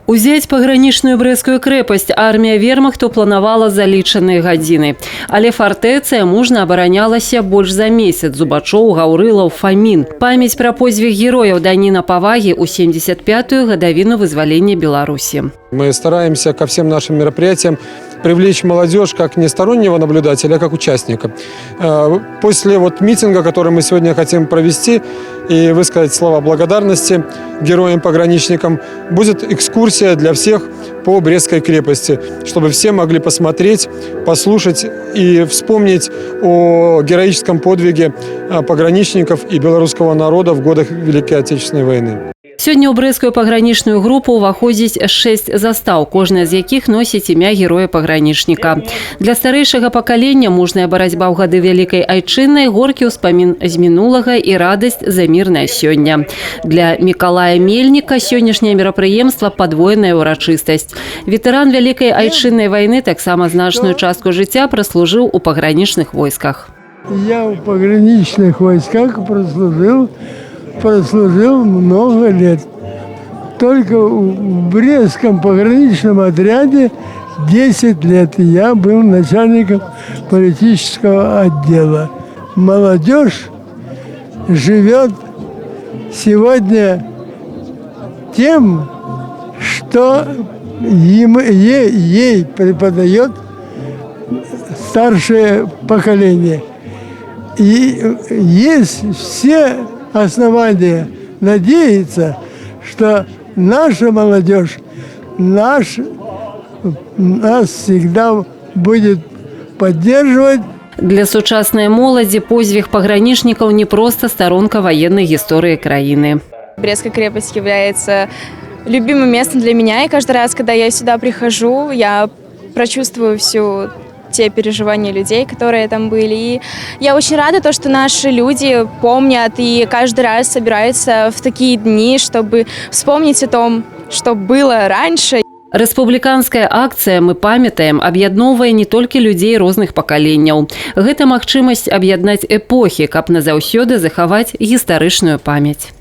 Узяць пагранічную брэсцкую крэпасць армія вермахту планавала за лічаныя гадзіны. Але фартэцыя мужна абаранялася больш за месяц. Зубачоў, Гаўрылаў, Фамін. Памяць пра подзвіг герояў даніна павагі ў 75-ю гадавіну вызвалення Беларусі. Мы стараемся ко всем нашим мероприятиям привлечь молодежь как не стороннего наблюдателя, а как участника. После митинга, который мы сегодня хотим провести и высказать слова благодарности героям-пограничникам, будет экскурсия для всех по Брестской крепости, чтобы все могли посмотреть, послушать и вспомнить о героическом подвиге пограничников и белорусского народа в годах Великой Отечественной войны. Сёння ў брэсцкую пагранічную групу ўваходзіць 6 застаў, кожная з якіх носіць імя героя-пагранічніка. Для старэйшага пакалення мужная барацьба ў гады Вялікай Айчыннай, горкі ўспамін з мінулага і радасць за мірнае сёння. Для Мікалая Мельніка сённяшняе мерапрыемства падвойная ўрачыстасць. Ветэран Вялікай Айчыннай вайны таксама значную частку жыцця праслужыў у пагранічных войсках. Я в пограничных войсках прослужил много лет. Только в Брестском пограничном отряде 10 лет я был начальником политического отдела. Молодежь живет сегодня тем, что ей преподает старшее поколение. И есть все основания надеяться, что наша молодежь нас всегда будет поддерживать. Для сучаснай моладзі подзвіг пагранічнікаў не проста сторонка военной истории краины. Брестская крепость является любимым местом для меня, и каждый раз, когда я сюда прихожу, я прочувствую те переживания людей, которые там были. И я очень рада, что наши люди помнят и каждый раз собираются в такие дни, чтобы вспомнить о том, что было раньше. Рэспубліканская акцыя «Мы памятаем» аб'ядноўвае не толькі людзей розных пакаленняў. Гэта магчымасць аб'яднаць эпохі, каб назаўсёды захаваць гістарычную памяць.